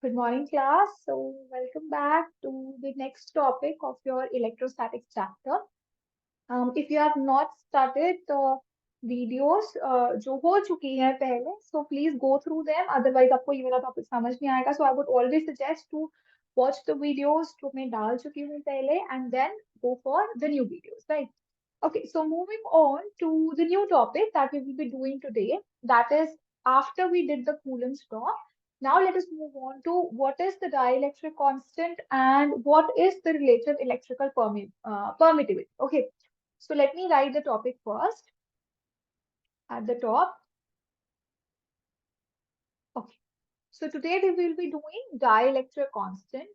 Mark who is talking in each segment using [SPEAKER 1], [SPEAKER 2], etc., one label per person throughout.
[SPEAKER 1] Good morning, class. So, welcome back to the next topic of your electrostatics chapter. If you have not started the videos जो हो चुकी हैं पहले, so please go through them. Otherwise, आपको ये वाला topic समझ नहीं आएगा. So, I would always suggest to watch the videos जो मैं डाल चुकी हूँ पहले, and then go for the new videos, right? Okay, so moving on to the new topic that we will be doing today, that is after we did the Coulomb's law. Now let us move on to what is the dielectric constant and what is the relative electrical permittivity. Okay, so let me write the topic first at the top. Okay, so today we will be doing dielectric constant.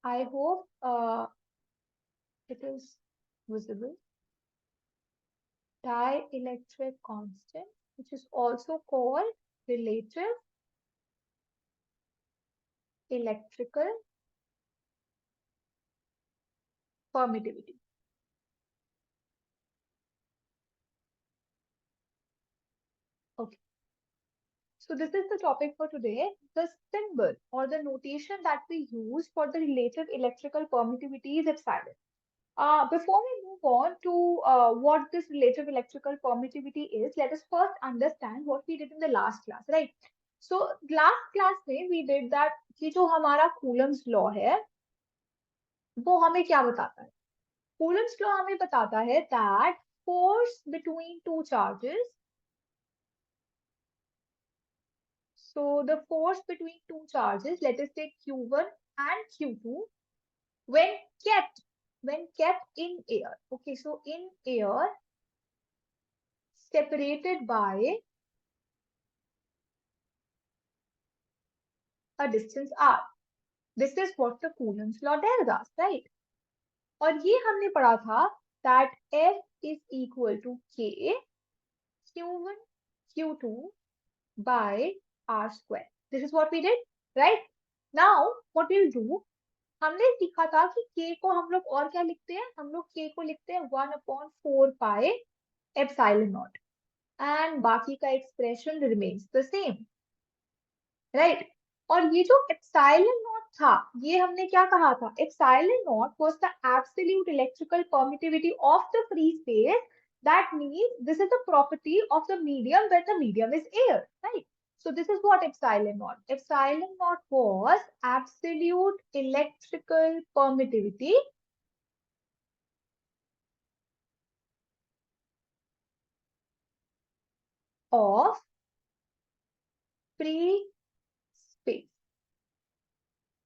[SPEAKER 1] I hope it is visible. Dielectric constant, which is also called relative electrical permittivity. Okay, so this is the topic for today. The symbol or the notation that we use for the relative electrical permittivity is epsilon. Before we move on to what this relative electrical permittivity is, let us first understand what we did in the last class, right? So last class में we did that कि जो हमारा Coulomb's law है, वो हमें क्या बताता है? Coulomb's law हमें बताता है that force between two charges. So the force between two charges, let us take Q1 and Q2, when kept in air. Okay, so in air, separated by a distance r. This is what the Coulomb's law tells us, right? और ये हमने पढ़ा था that F is equal to K Q1 Q2 by R square. This is what we did, right? Now, what we'll do, हमने सीखा था कि k को हम लोग और क्या लिखते हैं, हम लोग k को लिखते हैं 1/4 pi epsilon naught and बाकी का expression remains the same, right? और ये जो epsilon naught था, ये हमने क्या कहा था? Epsilon naught was the absolute electrical permittivity of the free space. That means this is the property of the medium when the medium is air, right? So this is what epsilon naught. Epsilon naught was absolute electrical permittivity of free space.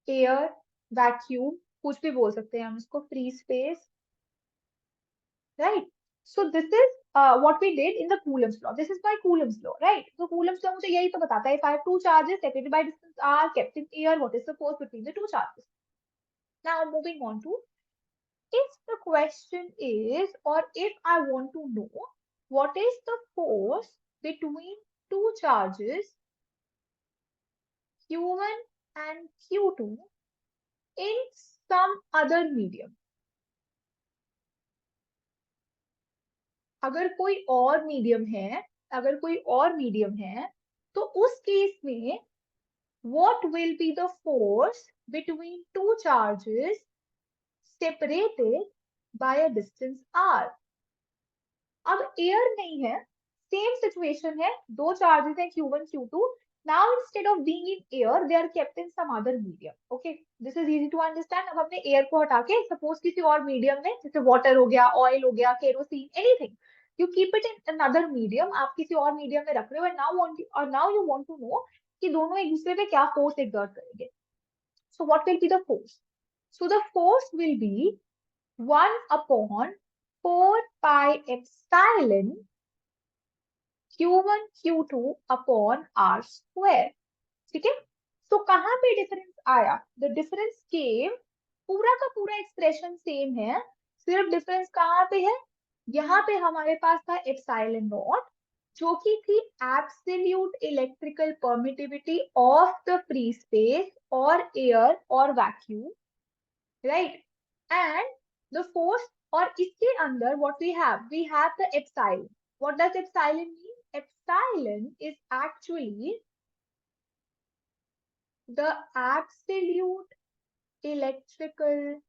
[SPEAKER 1] Air, vacuum, कुछ भी बोल सकते हैं हम इसको, free space, right? So this is what we did in the Coulomb's law. This is by Coulomb's law, right? So Coulomb's law मुझे यही तो बताता है, if I have two charges separated by distance r kept in air, what is the force between the two charges? Now moving on to, if the question is, or if I want to know what is the force between two charges Q1 and Q2 in some other medium. अगर कोई और medium है, अगर कोई और medium है, तो उस केस में what will be the force between two charges separated by a distance r? अब एयर नहीं है, सेम सिचुएशन है, दो चार्जेस हैं Q1 Q2. Now instead of being in air, they are kept in some other medium. Okay, this is easy to understand. अब हमने air को हटा के सपोज किसी और मीडियम में, जैसे वाटर हो गया, ऑयल हो गया, kerosene, anything, you keep it in another medium. आप किसी और मीडियम में रख रहे हो, and now you want to know कि दोनों एक दूसरे पे क्या फोर्स एक्सर्ट करेंगे. So what will be the force? So the force will be 1/4 pi epsilon Q1 Q2 upon R square. ठीक है? So कहाँ पे डिफरेंस आया? The difference came, पूरा का पूरा एक्सप्रेशन सेम है, सिर्फ डिफरेंस कहाँ पे है? यहाँ पे हमारे पास था एप्सिलॉन नॉट, जो कि थी absolute electrical permittivity of the free space और एयर और vacuum, right? And the force, और इसके अंदर what we have the epsilon. What does epsilon mean? Epsilon is actually the absolute electrical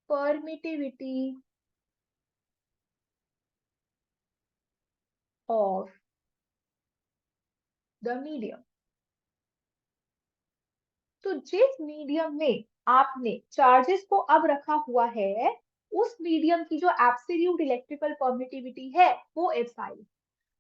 [SPEAKER 1] permittivity of the medium. तो जिस medium में आपने charges को अब रखा हुआ है, उस मीडियम की जो एब्सोल्यूट इलेक्ट्रिकल परमिटिविटी है वो एप्सिलॉन।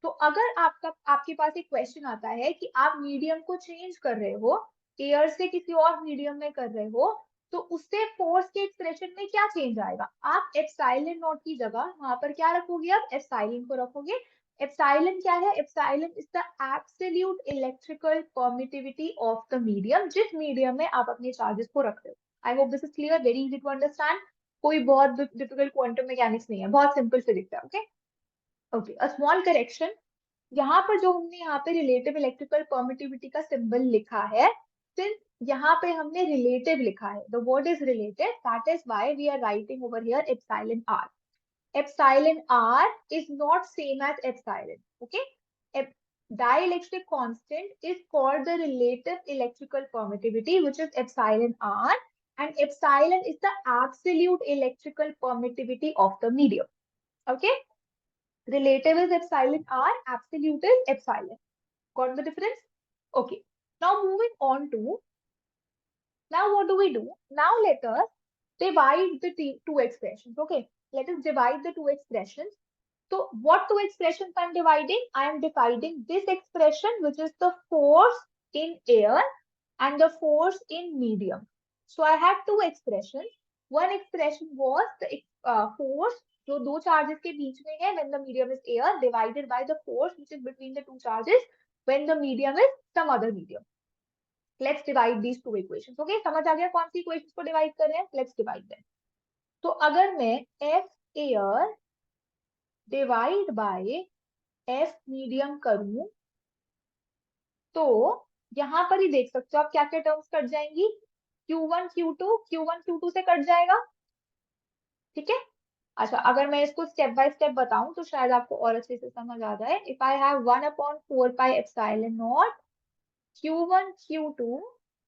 [SPEAKER 1] तो अगर आपके पास एक क्वेश्चन आता है कि आप मीडियम को चेंज कर रहे हो, एयर से किसी और मीडियम में कर रहे हो, तो उससे फोर्स के एक्सप्रेशन में क्या चेंज आएगा? आप एप्सिलॉन नॉट की जगह वहां पर क्या रखोगे? अब एप्सिलॉन को रखोगे। एप्सिलॉन क्या है? Epsilon is the absolute electrical permittivity of the medium, जिस मीडियम में आप अपने चार्जेस को रख रहे हो। I hope this is clear, very easy to understand. कोई बहुत डिफिकल्ट क्वांटम मैकेनिक्स नहीं है, बहुत सिंपल फिजिक्स है। Okay okay, a small correction. यहाँ पर जो हमने यहाँ पे रिलेटिव इलेक्ट्रिकल परमिटिविटी का सिंबल लिखा है, सिंस यहाँ पे हमने रिलेटिव लिखा है, the word is relative, that is why we are writing over here epsilon r. Epsilon r is not same as epsilon. Okay, dielectric constant is called the relative electrical permittivity, which is epsilon r, and epsilon is the absolute electrical permittivity of the medium. Okay, relative is epsilon r, absolute is epsilon. Got the difference? Okay, now moving on to, now what do we do? Now let us divide the two expressions. Okay, let us divide the two expressions. So what two expressions I'm dividing? I am dividing this expression, which is the force in air and the force in medium. So I had two expressions. One expression was the force जो दो charges के बीच में है when the medium is air, divided by the force which is between the two charges when the medium is some other medium. Let's divide these two equations. Okay, समझ आ गया कौन सी equations को divide कर रहे हैं? Let's divide them. तो अगर मैं F air divide by F medium करूं, तो यहां पर ही देख सकते हो आप क्या क्या टर्म्स कट जाएंगी। Q1 Q2, Q1 Q2 से कट जाएगा। ठीक है, अच्छा अगर मैं इसको स्टेप बाय स्टेप बताऊं तो शायद आपको और अच्छे से समझ आ जाए। If I have 1/4 pi epsilon naught Q1 Q2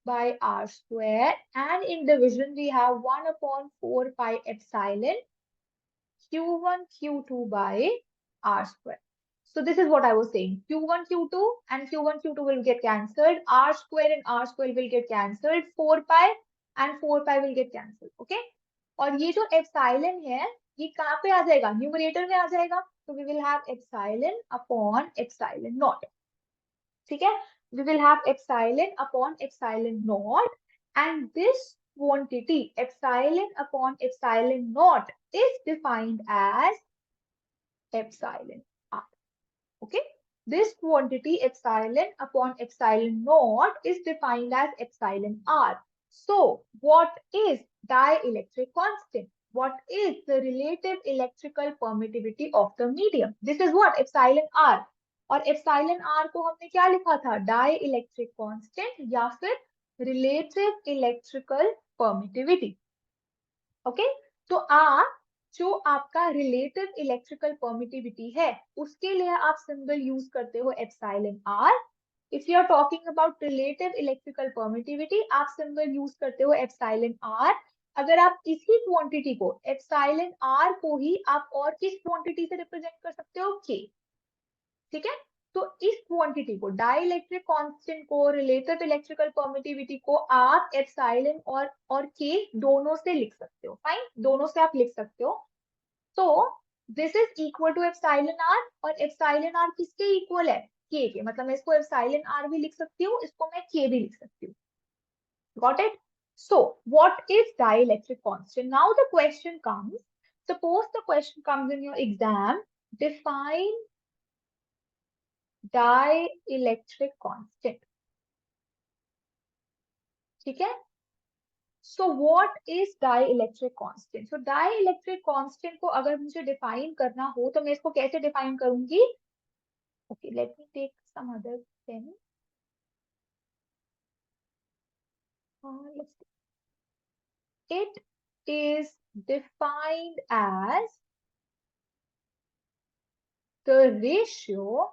[SPEAKER 1] by r square, and in division we have 1/4 pi Q1 Q2 by r square. So this is what I was saying. Q1 Q2 and Q1 Q2 will get cancelled. R square and R square will get cancelled. 4 pi and 4 pi will get cancelled. Okay. और ये जो epsilon है ये कहाँ पे आ जाएगा? Numerator में आ जाएगा. So we will have epsilon upon epsilon naught. ठीक है, we will have epsilon upon epsilon naught, and this quantity epsilon upon epsilon naught is defined as epsilon r. Okay, this quantity epsilon upon epsilon naught is defined as epsilon r. So what is dielectric constant? What is the relative electrical permittivity of the medium? This is what epsilon r. और epsilon r को हमने क्या लिखा था? Die electric constant या फिर relative electrical permittivity. Okay, तो आप जो आपका रिलेटिव इलेक्ट्रिकल परमिटिविटी है उसके लिए आप सिंबल यूज करते हो epsilon r. If you are talking about relative electrical permittivity आप सिंबल यूज करते हो एप्सिलॉन आर. अगर आप इसी क्वांटिटी को एप्सिलॉन आर को ही आप और किस क्वांटिटी से रिप्रेजेंट कर सकते हो? के. ठीक है, तो इस क्वांटिटी को डाइलेक्ट्रिक कांस्टेंट को रिलेटिव इलेक्ट्रिकल परमिटिविटी को आप एप्सिलॉन और के दोनों से लिख सकते हो. फाइन, दोनों से आप लिख सकते हो. तो this is equal to epsilon r, और एप्सिलॉन आर किसके इक्वल है? के. मतलब मैं इसको एप्सिलॉन आर भी लिख सकती हूँ, इसको मैं के भी लिख सकती हूँ. Got it? So what is dielectric constant? Now the question comes, suppose the question comes in your exam, define dielectric constant. ठीक है, so what is dielectric constant? So dielectric constant को अगर मुझे डिफाइन करना हो तो मैं इसको कैसे डिफाइन करूंगी? Okay, let me take some other pen. Let's see. It is defined as the ratio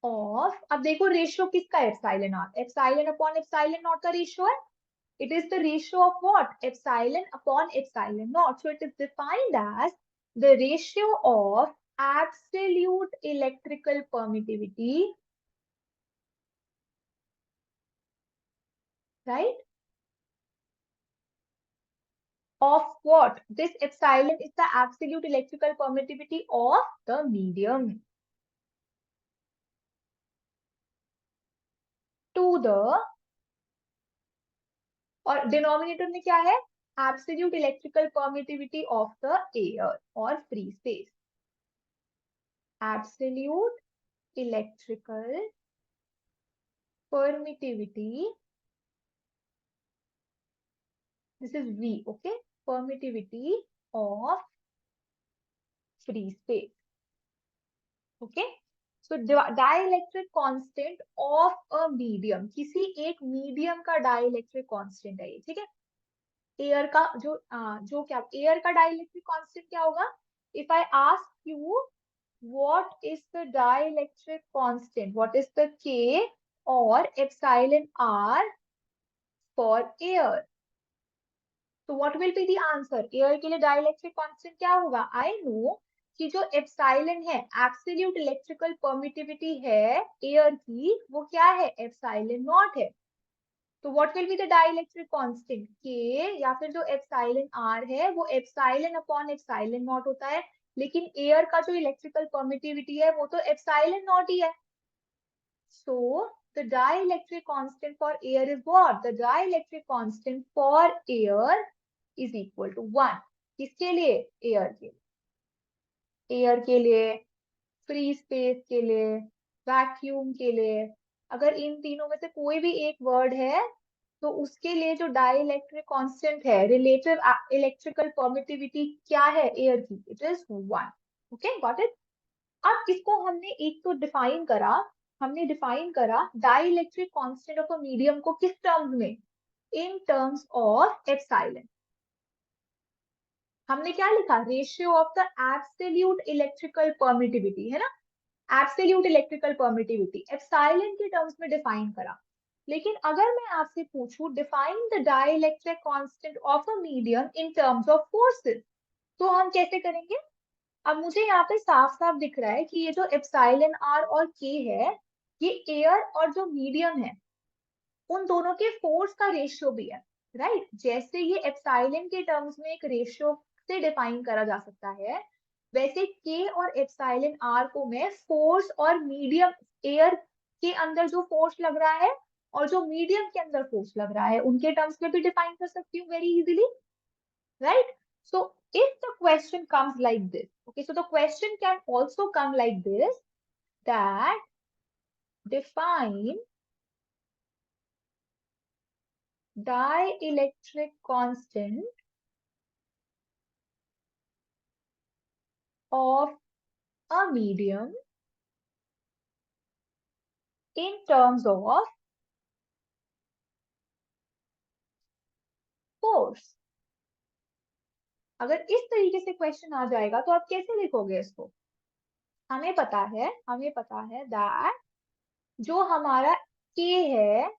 [SPEAKER 1] of, अब देखो रेशियो किसका है, epsilon r, epsilon upon epsilon naught का रेशियो है. It is the ratio of what? Epsilon upon epsilon naught. So it is defined as the ratio of absolute electrical permittivity, right? Of what? This epsilon is the absolute electrical permittivity of the medium to the, और denominator में क्या है, absolute electrical permittivity of the air और free space. Absolute electrical permittivity, this is V, okay, permittivity of free space, okay. So dielectric constant of a medium, किसी एक medium का dielectric constant है ये, ठीक है. एयर का जो क्या एयर का dielectric constant क्या होगा, if I ask you what is the dielectric constant, what is the K or epsilon R for air, तो what will be the answer, air के लिए डाइलेक्ट्रिक कांस्टेंट क्या होगा, आई नो कि जो एप्सिलॉन है, एब्सोल्यूट इलेक्ट्रिकल परमिटिविटी है air की, वो क्या है, एप्सिलॉन नॉट है. तो what will be the dielectric constant, के, या फिर जो एप्सिलॉन आर है वो एप्सिलॉन अपॉन एप्सिलॉन नॉट होता है, लेकिन एयर का जो इलेक्ट्रिकल परमिटिविटी है वो तो एप्सिलॉन नॉट ही है. So the dielectric constant for air is what? The dielectric constant for air is equal to 1. किसके लिए, एयर के लिए, एयर के लिए, फ्री स्पेस के लिए, वैक्यूम के लिए. अगर इन तीनों में से कोई भी एक वर्ड है तो उसके लिए जो डाइलेक्ट्रिक कांस्टेंट है, रिलेटिव इलेक्ट्रिकल परमिटिविटी क्या है एयर की, it is 1. Okay, got it. अब इसको हमने एक तो डिफाइन करा, हमने डिफाइन करा dielectric constant of a medium को किस टर्म्स में, इन टर्म्स ऑफ एप्सिलॉन. हमने क्या लिखा, ratio of the absolute electrical permittivity, है ना, एब्सोल्यूट इलेक्ट्रिकल परमिटिविटी एप्सिलॉन के टर्म्स में डिफाइन करा. लेकिन अगर मैं आपसे पूछूं define the dielectric constant of a medium in terms of forces, तो हम कैसे करेंगे. अब मुझे यहाँ पे साफ साफ दिख रहा है कि ये जो एप्सिलॉन आर और के है, ये एयर और जो मीडियम है उन दोनों के फोर्स का रेशियो भी है, राइट. जैसे ये एप्सिलॉन के टर्म्स में एक रेशियो से डिफाइन करा जा सकता है, वैसे के और एप्सिलॉन आर को मैं फोर्स और मीडियम, एयर के अंदर जो फोर्स लग रहा है और जो मीडियम के अंदर फोर्स लग रहा है उनके टर्म्स में भी डिफाइन कर सकती हूँ very easily, right? So if the question comes like this, okay, so the question can also come like this, that define dielectric constant of a medium in terms of force. अगर इस तरीके से question आ जाएगा तो आप कैसे लिखोगे इसको. हमें पता है दैट जो हमारा K है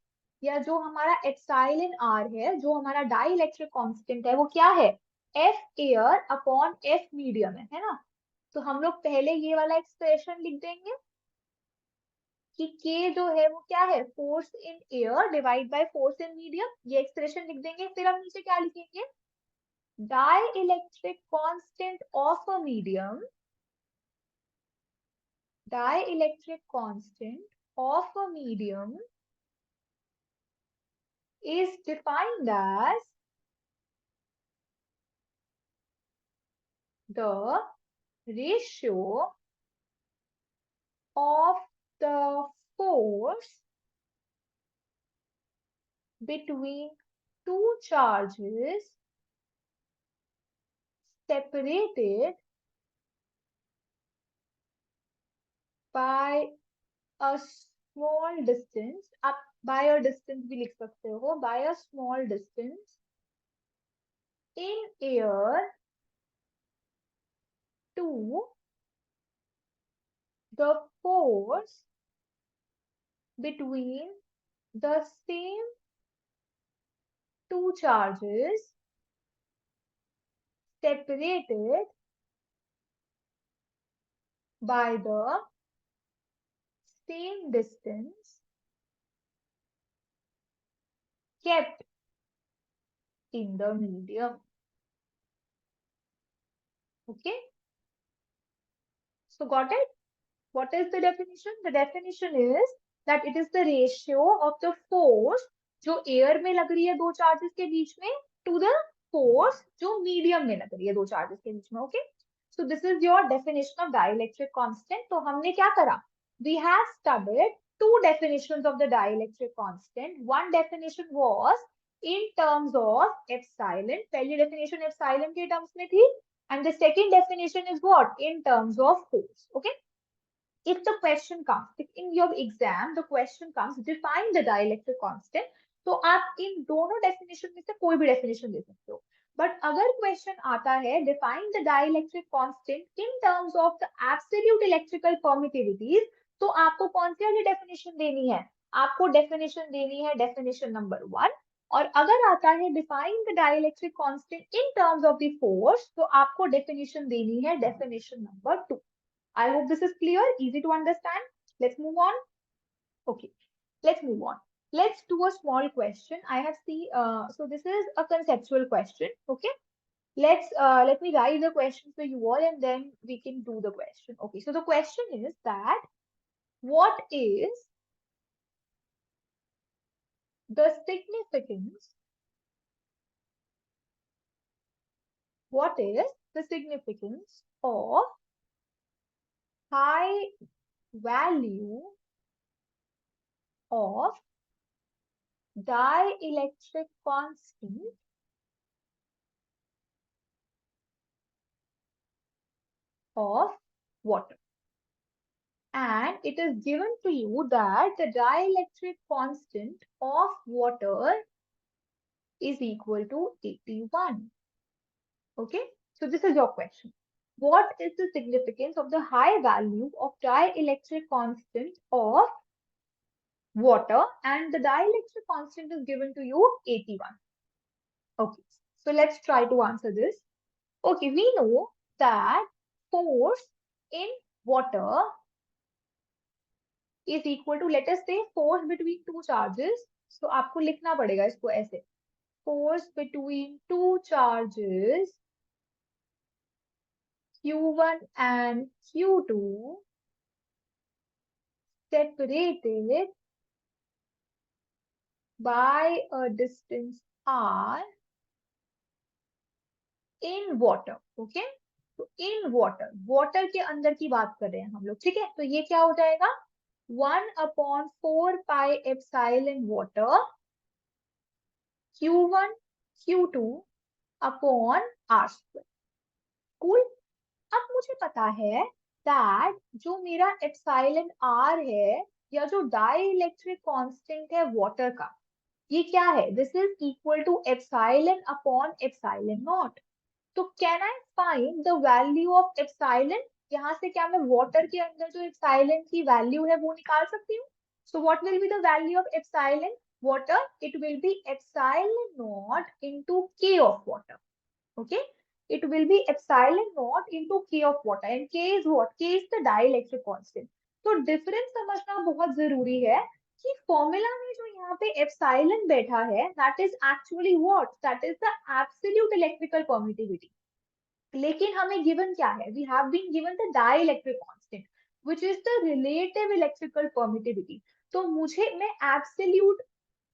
[SPEAKER 1] या जो हमारा एप्सिलॉन R है, जो हमारा डाइलेक्ट्रिक कांस्टेंट है, वो क्या है, F air upon F medium है ना. तो हम लोग पहले ये वाला एक्सप्रेशन लिख देंगे कि K जो है वो क्या है, force in air divide by force in medium, ये एक्सप्रेशन लिख देंगे. फिर हम नीचे क्या लिखेंगे, dielectric constant of a medium, dielectric constant of a medium is defined as the ratio of the force between two charges separated by a small distance. आप by a distance भी लिख सकते हो, by a small distance in air to the force between the same two charges separated by the same distance kept in the medium. Okay, so got it? What is the definition? The definition is that it is the ratio of the force जो air में लग रही है दो charges के बीच में to the force जो medium में लग रही है दो चार्जेस के बीच में. Okay, so this is your definition of dielectric constant. तो हमने क्या करा? We have studied two definitions of the dielectric constant. One definition was in terms of epsilon. पहली definition epsilon के terms में थी. And the second definition is what? In terms of force. Okay. If the question comes, if in your exam the question comes, define the dielectric constant, तो आप इन दोनों definition में से कोई भी डेफिनेशन दे सकते हो. बट अगर क्वेश्चन आता है define the dielectric constant in terms of the absolute electrical permittivities, तो आपको कौन सी वाली डेफिनेशन देनी है? आपको डेफिनेशन देनी है डेफिनेशन नंबर 1. और अगर आता है define the dielectric constant in terms of the force, तो आपको डेफिनेशन देनी है definition number 2. I hope this is clear, easy to understand. Let's move on. Okay, let's move on. Let's do a small question. I have seen, so this is a conceptual question. Okay, let me write the question for you all and then we can do the question. Okay, so the question is that what is the significance? What is the significance of high value of dielectric constant of water? And it is given to you that the dielectric constant of water is equal to 81. Okay, so this is your question. What is the significance of the high value of dielectric constant of water? And the dielectric constant is given to you 81. Okay, so let's try to answer this. Okay, we know that force in water is equal to, let us say, force between two charges. So आपको लिखना पड़ेगा इसको ऐसे, force between two charges Q1 and Q2 separated by a distance R in water. Okay, तो in water, water के अंदर की बात कर रहे हैं हम लोग. ठीक है, तो ये क्या हो जाएगा? 1/4 pi epsilon water Q1 Q2 upon R square. Cool. अब मुझे पता है that जो मेरा एप्सिलॉन R है या जो डाइलेक्ट्रिक कांस्टेंट है वाटर का, ये क्या है? This is equal to epsilon upon epsilon naught. तो can I find the value of epsilon? यहाँ से क्या मैं वाटर के अंदर जो एप्सिलॉन की वैल्यू है वो निकाल सकती हूँ? So what will be the value of epsilon water? It will be epsilon naught into K of water. Okay, it will be epsilon naught into k of water, and k is what? K is the dielectric constant. तो difference समझना बहुत जरूरी है कि formula में जो यहाँ पे एप्सिलॉन बैठा है that is actually what? That is the absolute electrical permittivity. लेकिन हमें गिवन क्या है? We have been given the dielectric constant which is the relative electrical permittivity. तो मैं एब्सोल्यूट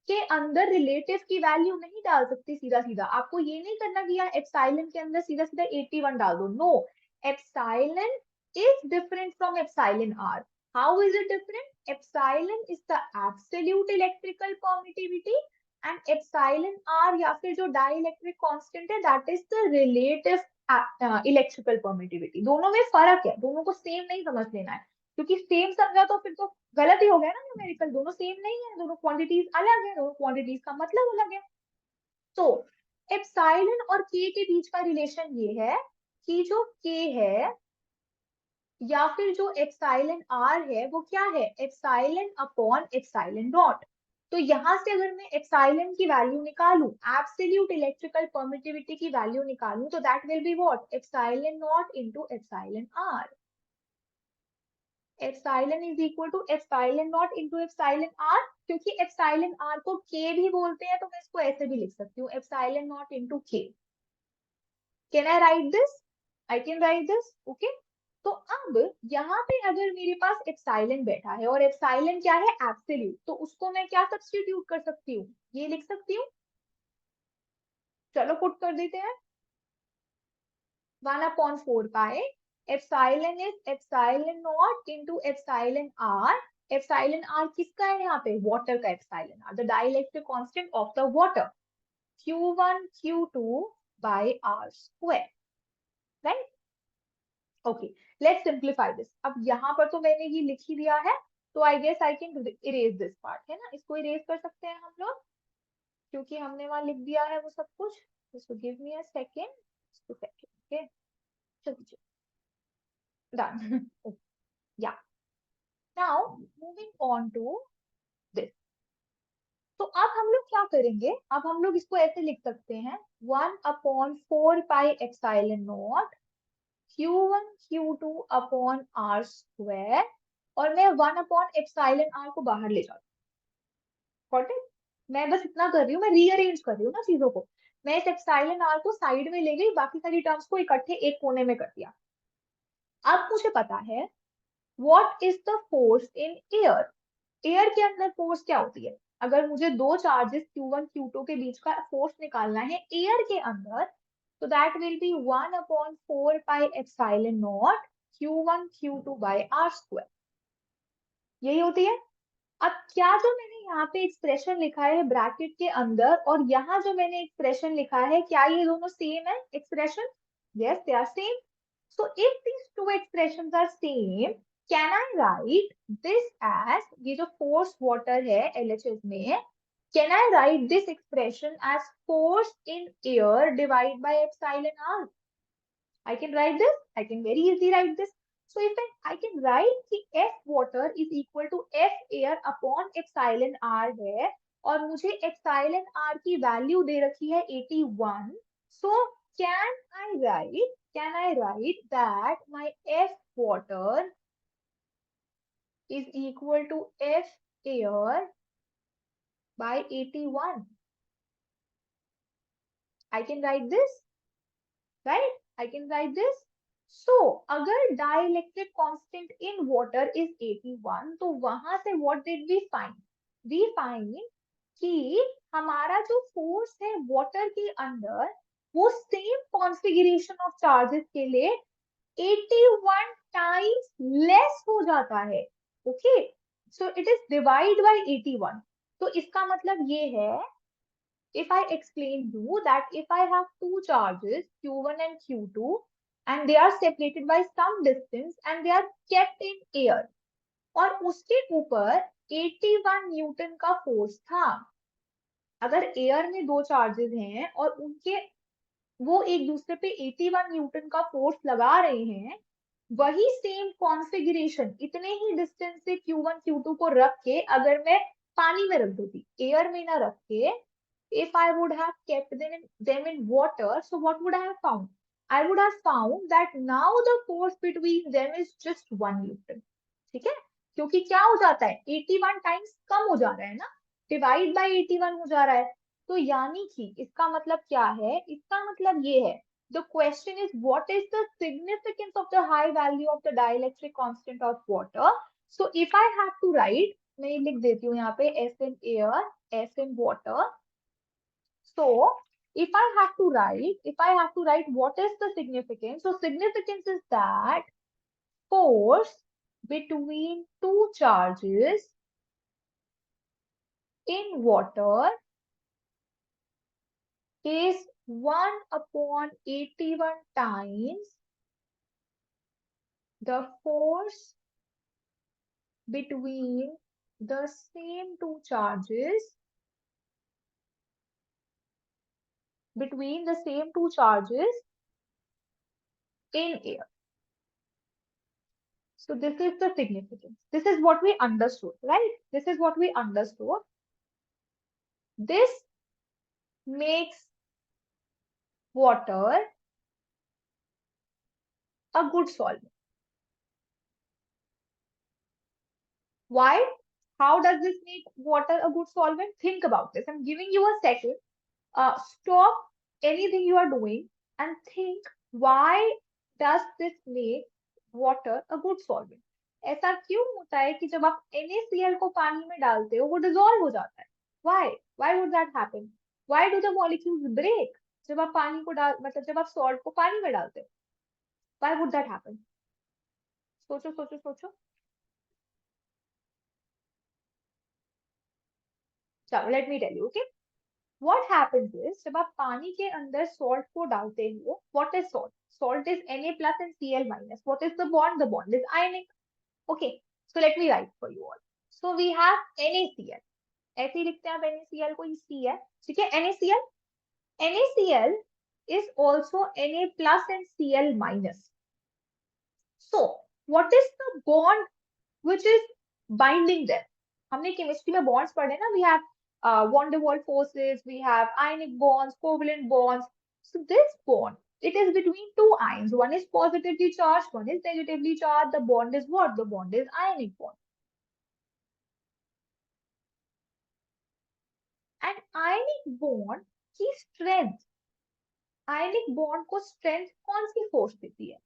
[SPEAKER 1] के अंदर रिलेटिव की वैल्यू नहीं डाल सकती सीधा सीधा. आपको ये नहीं करना कि यार एप्सिलॉन के अंदर सीधा सीधा 81 डाल दो. No, epsilon is different from epsilon r. How is it different? Epsilon is the absolute electrical permittivity and epsilon r या फिर जो डाइलेक्ट्रिक कांस्टेंट है that is the relative electrical permittivity. दोनों में फर्क है, दोनों को सेम नहीं समझ लेना है, क्योंकि सेम समझा तो फिर तो गलत ही हो गया ना. न्यूमेरिकल दोनों सेम नहीं है, दोनों क्वांटिटीज अलग है, दोनों क्वांटिटीज का मतलब अलग है. तो एप्सिलॉन और के के बीच का रिलेशन ये है कि जो के है या फिर जो एप्सिलॉन आर है वो क्या है, एप्सिलॉन अपॉन एप्सिलॉन नॉट। तो यहां से अगर मैं एप्सिलॉन की वैल्यू निकालूं, एब्सोल्यूट इलेक्ट्रिकल परमिटिविटी की वैल्यू निकालूं, तो that will be what, epsilon naught into epsilon r. Epsilon is equal to epsilon naught into epsilon r, क्योंकि एप्सिलॉन आर को के भी बोलते हैं, तो मैं इसको ऐसे भी लिख सकती हूँ, एप्सिलॉन नॉट इनटू के। Can I right this, I can write this, okay. तो अब यहाँ पे अगर मेरे पास एप्सिलॉन बैठा है और एप्सिलॉन क्या है, एब्सोल्यूट, तो उसको मैं क्या सब्स्टिट्यूट कर सकती हूँ, ये लिख सकती हूँ। चलो पुट कर देते हैं, 1/4 pi epsilon is epsilon naught into epsilon r. Epsilon r किसका है यहाँ पे, वाटर का epsilon r, the dielectric constant of the water, Q1 Q2 by R square, right. Okay, let's simplify this. अब यहाँ पर तो मैंने ये लिख ही दिया है, तो I guess I can erase this part, है ना, इसको इरेज कर सकते हैं हम लोग, क्योंकि हमने वहां लिख दिया है वो सब कुछ। So give me a second, okay, चलिए done. Yeah now moving on to this. तो अब हम लोग क्या करेंगे, अब हम लोग इसको ऐसे लिख सकते हैं, 1/4 pi epsilon naught Q1 Q2 upon r square, और मैं 1/एप्सिलॉन आर को बाहर ले जाती हूँ, got it? मैं बस इतना कर रही हूँ, मैं रीअरेंज कर रही हूँ ना चीजों को। मैं इस एप्सिलॉन आर को साइड में ले गई, बाकी सारी टर्म्स को इकट्ठे एक कोने में कर दिया। अब मुझे पता है what is the force in air. Air के अंदर फोर्स क्या होती है, अगर मुझे दो चार्जेस Q1 Q2 के बीच का फोर्स निकालना है एयर के अंदर, तो that will be 1/4 pi epsilon naught Q1 Q2 by r square, यही होती है। अब क्या जो मैंने यहाँ पे एक्सप्रेशन लिखा है ब्रैकेट के अंदर, और यहाँ जो मैंने एक्सप्रेशन लिखा है, क्या ये दोनों सेम है expression, yes they are same. So if these two expressions are same, can I write this as, ये जो force water है LHS में, can I write this expression as force in air divided by epsilon r? I can write this, I can very easily write this. So if I can write कि F water is equal to F air upon epsilon r है, और मुझे epsilon r की value दे रखी है 81. So can I write that my F water is equal to F air by 81? I can write this, right? I can write this. So अगर dielectric constant in water is 81, तो वहां से what did we find? We find कि हमारा जो force है water के अंदर, वो सेम कॉन्फ़िगरेशन ऑफ चार्जेस के लिए 81 टाइम्स लेस हो जाता है, okay. So it is divide by 81। तो इसका मतलब ये है, if I explain you that if I have two charges Q1 and Q2 and they are separated by some distance and they are kept in air, और उसके ऊपर 81 Newton का force था। अगर एयर में दो चार्जेस हैं और उनके वो एक दूसरे पे 81 न्यूटन का फोर्स लगा रहे हैं, वही सेम कॉन्फ़िगरेशन इतने ही डिस्टेंस से Q1 Q2 को रख के अगर मैं पानी में रख देती, एयर में ना रख के, if I would have kept them in water, so what would I have found? I would have found that now the force between them is just 1 Newton. ठीक है, क्योंकि क्या हो जाता है, 81 टाइम्स कम हो जा रहा है ना, डिवाइड बाय 81 हो जा रहा है। तो यानी कि इसका मतलब क्या है, इसका मतलब ये है, the question is what is the significance of the high value of the dielectric constant of water? So if I have to write, मैं लिख देती हूँ यहाँ पे S in air, S in water. So if I have to write what is the significance? So significance is that force between two charges in water is 1/81 times the force between the same two charges in air. So this is the significance. This is what we understood, right? This is what we understood. This makes water a good solvent. Why? How does this make water a good solvent? Think about this. I'm giving you a second. Stop anything you are doing and think, why does this make water a good solvent? ऐसा क्यों होता है कि जब आप NaCl को पानी में डालते हो वो डिसॉल्व हो जाता है? Why? Why would that happen? Why do the molecules break? जब आप पानी को डाल मतलब जब आप सॉल्ट को पानी में डालते हो, why would that happen? सोचो सोचो सोचो. चलो let me tell you, okay? What happens is जब आप पानी के अंदर salt को डालते हो, what is salt? Salt is Na plus and Cl minus. What is the bond? The bond is ionic. Okay, so let me write for you all. So we have NaCl. ऐसे ही लिखते हैं आप NaCl को, C है, ठीक है? NaCl. NaCl is also Na plus and Cl minus. So what is the bond which is binding them? हमने chemistry में बॉन्ड्स पढ़े ना. We have van der Waals forces, we have ionic bonds, covalent bonds. So this bond, it is between two ions. One is positively charged, one is negatively charged. The bond is what? The bond is ionic bond. And ionic bond की strength, ionic bond को strength कौन सी force देती है?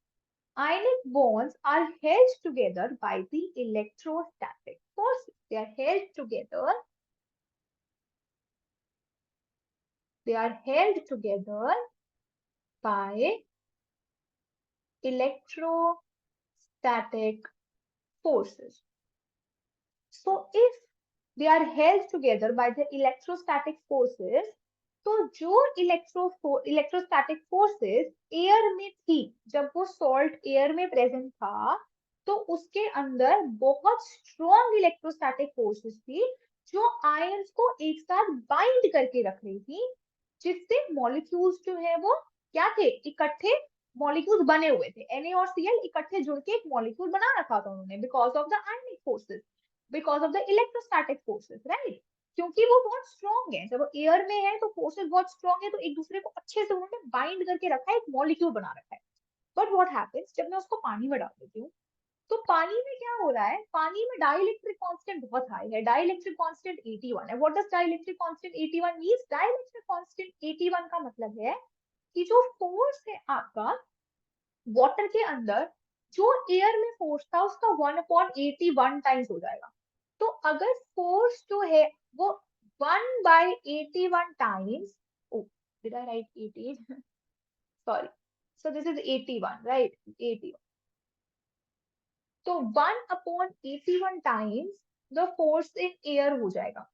[SPEAKER 1] Ionic bonds are held together by the electrostatic forces. They are held together. They are held together by electrostatic forces. So if they are held together by the electrostatic forces, तो जो electrostatic forces air में थी, जब वो salt air में present था, तो उसके अंदर बहुत स्ट्रॉन्ग इलेक्ट्रोस्टैटिक फोर्सेस थी जो आयंस को एक साथ बाइंड करके रख रही थी, जिससे मॉलिक्यूल्स जो है वो क्या थे? इकट्ठे मॉलिक्यूल्स बने हुए थे. Na और Cl इकट्ठे जुड़ के एक मॉलिक्यूल बना रखा था उन्होंने, because of the ionic forces, because of the electrostatic forces, right? क्योंकि वो बहुत स्ट्रॉन्ग है, जब वो एयर में है तो फोर्सेस बहुत स्ट्रॉन्ग है, तो एक दूसरे को अच्छे से उन्होंने बाइंड करके रखा है, एक मॉलिक्यूल बना रखा है. बट व्हाट हैपेंस, जब मैं उसको पानी में डाल देती हूँ, तो पानी में क्या हो रहा है? पानी में डाइलेक्ट्रिक कांस्टेंट बहुत हाई है. डाइलेक्ट्रिक कांस्टेंट 81 है. What does dielectric constant 81 means? Dielectric constant 81 का मतलब है कि जो फोर्स है आपका वाटर के अंदर, जो एयर में फोर्स था उसका 1/81 टाइम्स हो जाएगा. तो अगर फोर्स जो है वो 1/81 times, oh, did I write 18? Sorry. So this is 81, right? 81. तो 1/81 times the force in air हो जाएगा.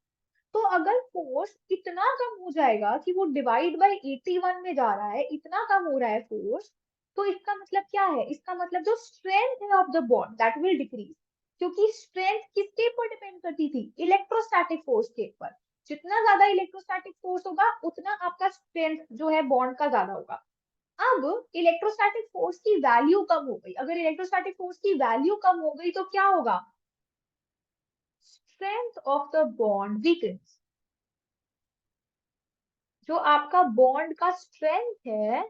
[SPEAKER 1] तो अगर फोर्स इतना कम हो जाएगा कि वो डिवाइड बाय 81 में जा रहा है, इतना कम हो रहा है फोर्स, तो इसका मतलब क्या है? इसका मतलब जो स्ट्रेंथ है of the bond that will decrease. क्योंकि स्ट्रेंथ किसके ऊपर डिपेंड करती थी? इलेक्ट्रोस्टैटिक फोर्स के ऊपर. जितना ज्यादा इलेक्ट्रोस्टैटिक फोर्स होगा उतना आपका स्ट्रेंथ जो है बॉन्ड का ज्यादा होगा. अब इलेक्ट्रोस्टैटिक फोर्स की वैल्यू कम हो गई. अगर इलेक्ट्रोस्टैटिक फोर्स की वैल्यू कम हो गई तो क्या होगा? Strength of the bond weakens. जो आपका बॉन्ड का स्ट्रेंथ है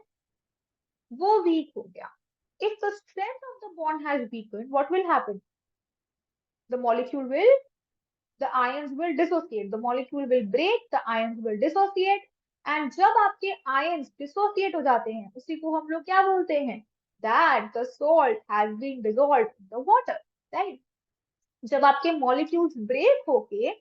[SPEAKER 1] वो वीक हो गया. If the strength of the bond has weakened, what will happen? The molecule will, the ions will dissociate, the molecule will break, the ions will dissociate. And जब आपके ions dissociate हो जाते हैं, उसी को हम लोग क्या बोलते हैं? That the salt has been dissolved in the water, right? जब आपके molecules break होके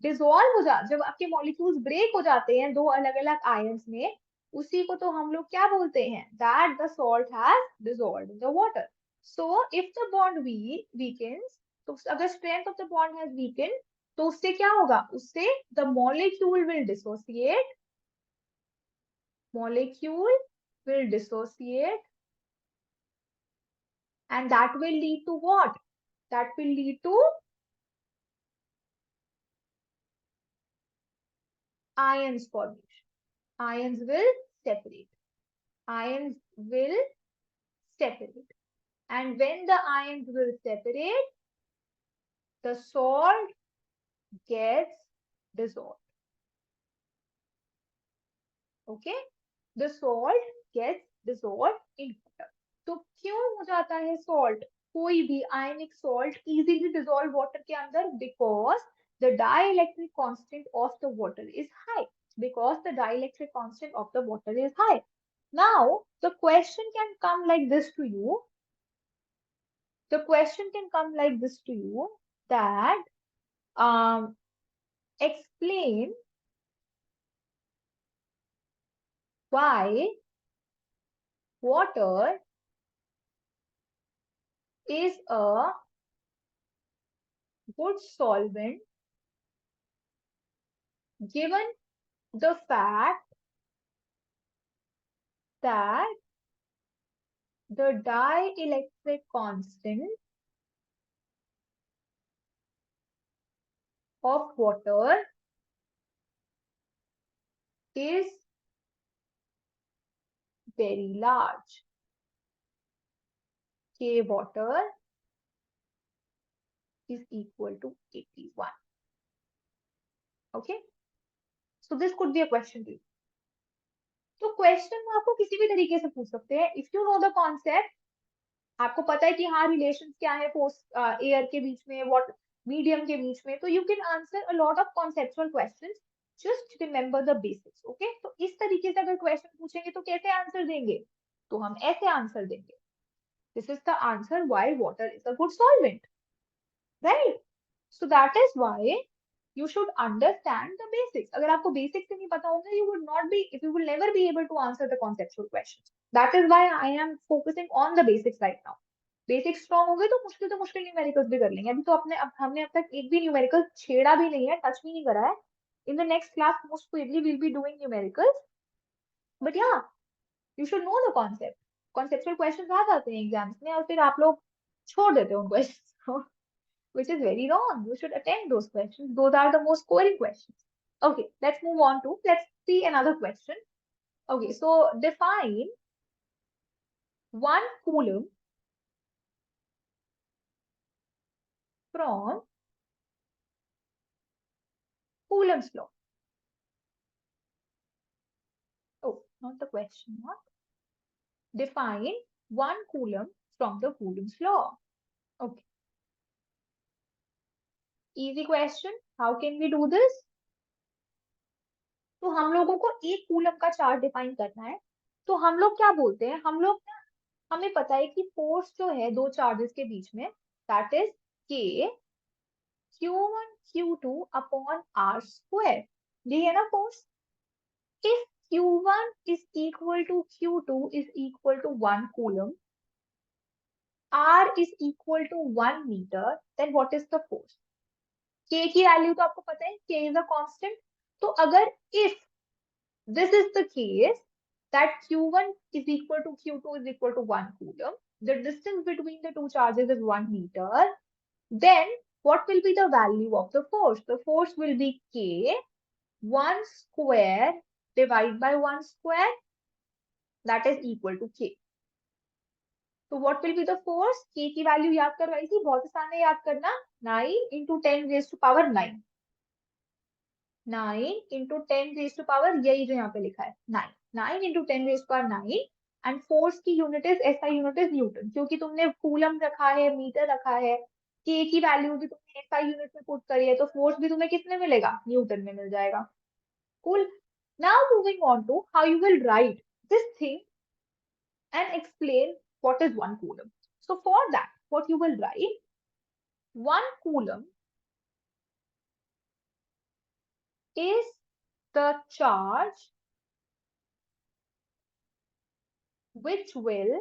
[SPEAKER 1] dissolve हो जा जब आपके molecules break हो जाते हैं दो अलग अलग ions में, उसी को तो हम लोग क्या बोलते हैं? That the salt has dissolved in the water. So if the bond weakens, तो अगर strength of the bond has weakened, तो उससे क्या होगा? उससे the molecule will dissociate, molecule will dissociate, and that will lead to what? That will lead to ions formation. Ions will separate. Ions will separate. and when the ions will separate, the salt gets dissolved. Okay, the salt gets dissolved in water. तो क्यों हो जाता है salt? कोई भी ionic salt easily dissolve water के अंदर, because the dielectric constant of the water is high. Because the dielectric constant of the water is high. Now the question can come like this to you. The question can come like this to you, that explain why water is a good solvent given the fact that the dielectric constant of water is very large. K water is equal to 81. Okay, so this could be a question to you. तो question आपको किसी भी तरीके से पूछ सकते हैं. If you know the concept, आपको पता है कि हाँ रिलेशंस क्या है फोर्स एयर के बीच में, व्हाट मीडियम के बीच में, तो you can answer a lot of conceptual questions. Just remember the basics. Okay, तो इस तरीके से अगर क्वेश्चन पूछेंगे तो कैसे आंसर देंगे? तो हम ऐसे आंसर देंगे. This is the answer why water is a good solvent, right? So that is why you should understand the basics. अगर आपको basics ही नहीं पता होंगे, you will never be able to answer the conceptual questions. That is why I am focusing on the basics right now. Basics strong हो गए तो मुश्किल numericals भी कर लेंगे. अभी तो हमने अब तक एक भी न्यूमेरिकल छेड़ा भी नहीं है, टच भी नहीं करा है. In the next class most probably will be doing numericals. But yeah, you should know the concept. Conceptual questions आ जाते हैं एग्जाम्स में और फिर आप लोग छोड़ देते हो उन क्वेश्चंस को, which is very wrong. You should attempt those questions. Those are the most scoring questions. Okay, let's see another question. Okay, so define 1 coulomb from Coulomb's law. Oh, not the question mark. Define 1 coulomb from the Coulomb's law. Okay. Easy question. How can we do this? तो हम लोगों को 1 coulomb का charge define करना है. तो हम लोग क्या बोलते हैं, हमें पता है कि फोर्स जो है दो चार्जेस के बीच में, दैट इज के Q1 Q2 upon R square. यही है ना force. If Q1 is equal to Q2 is equal to 1 coulomb, R is equal to 1 meter, then what is the force? K की वैल्यू तो आपको पता है, K is a constant. तो अगर if this is the case that Q1 is equal to Q2 is equal to 1 coulomb, the distance between the two charges is 1 meter, then what will be the value of the force? The force will be K 1 square divided by 1 square, that is equal to K. So what will be the force? K की value याद करवाई थी, बहुत आसान है याद करना. 9 into 10 raised to power 9. 9 into 10 raised to power, यही जो यहाँ पे लिखा है 9. 9 into 10 raised to power 9. And force की unit is SI unit is newton, क्योंकि तुमने कूलम रखा है, मीटर रखा है. के की वैल्यू भी तुमने एसआई यूनिट में पुट करी है, तो फोर्स भी तुम्हें कितने मिलेगा? न्यूटन में मिल जाएगा. Cool. Now moving on to how you will write this thing and explain what is 1 coulomb. So for that, what you will write, 1 coulomb is the charge which will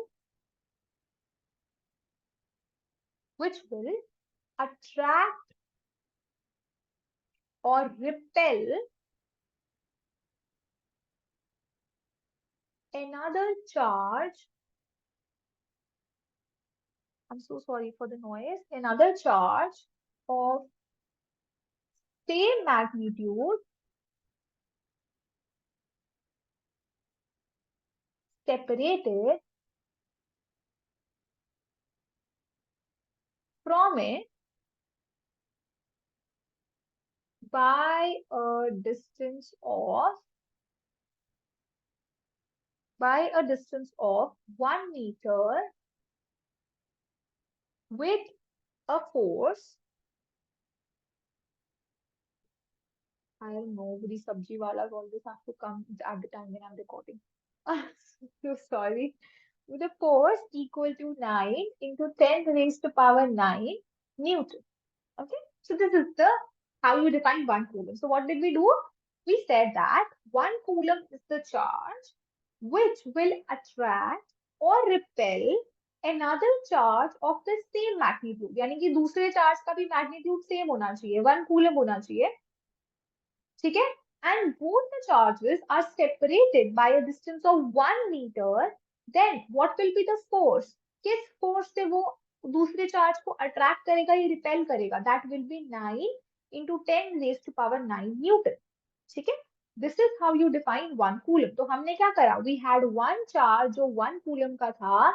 [SPEAKER 1] attract or repel another charge. I'm so sorry for the noise. Another charge of same magnitude separated from it by a distance of 1 meter with a force, I don't know, the sabji walas always have to come at the time when I'm recording. So sorry. With a force equal to 9 into 10 raised to power 9 Newton. Okay, so this is the how you define 1 coulomb. So what did we do? We said that 1 coulomb is the charge which will attract or repel another charge of the same magnitude. यानी कि दूसरे charge का भी magnitude same होना चाहिए, 1 coulomb होना चाहिए, ठीक है? And both the charges are separated by a distance of 1 meter. Then what will be the force? किस force से वो दूसरे charge को attract करेगा या repel करेगा? That will be 9 into 10 raised to power 9 Newton. ठीक है? This is how you define 1 coulomb. तो हमने क्या करा? We had one charge जो 1 coulomb का था,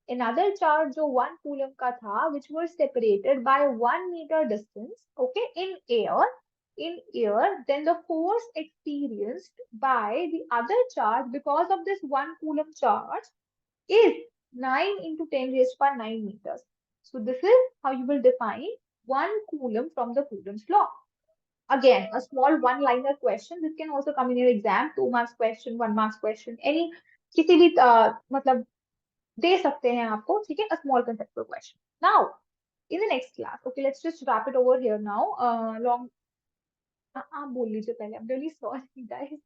[SPEAKER 1] another charge जो 1 coulomb का था, which were separated by 1 meter distance, okay, in air, then the force experienced by the other charge because of this 1 coulomb charge is 9 into 10 raised to power 9 meters. So this is how you will define 1 coulomb from the Coulomb's law. Again, a small one-liner question. This can also come in your exam, 2 marks question, 1 marks question, any किसी भी मतलब दे सकते हैं आपको, ठीक है? A small conceptual question. Now, in the next class, okay, let's just wrap it over here now. Long आप बोल लीजिए पहले. I'm really sorry, guys.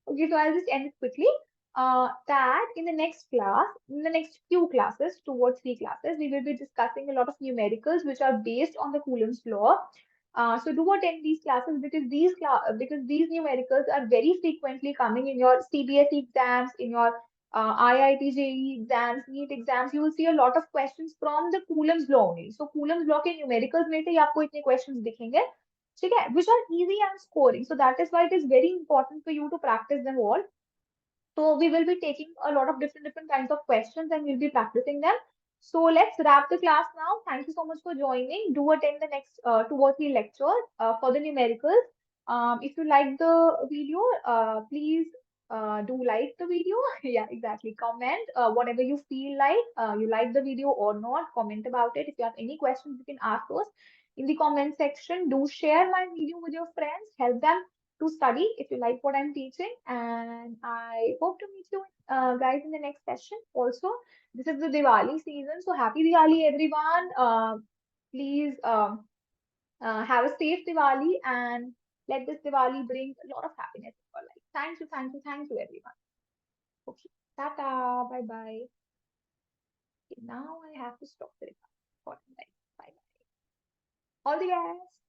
[SPEAKER 1] Okay, so I'll just end it quickly. That in the next class, in the next few classes, 2 or 3 classes, we will be discussing a lot of numericals which are based on the Coulomb's law. So do attend these classes because these numericals are very frequently coming in your CBSE exams, in your IIT JEE exams, NEET exams. You will see a lot of questions from the Coulomb's law only. So Coulomb's law के numericals में से ही आपको इतने questions दिखेंगे. ठीक है, which are easy and scoring. So that is why it is very important for you to practice them all. So we will be taking a lot of different kinds of questions and we'll be practicing them. So let's wrap the class now. Thank you so much for joining. Do attend the next 2 or 3 lectures for the numericals. If you like the video, please do like the video. Yeah, exactly. Comment whatever you feel like. You like the video or not. Comment about it. If you have any questions, you can ask those in the comment section. Do share my video with your friends. Help them to study if you like what I'm teaching. And I hope to meet you guys in the next session. Also, this is the Diwali season. So happy Diwali, everyone. Please have a safe Diwali and let this Diwali bring a lot of happiness in your life. Thank you, thank you, thank you, everyone. Okay, tata, bye bye. Okay, now I have to stop the recording. Bye bye. All the best.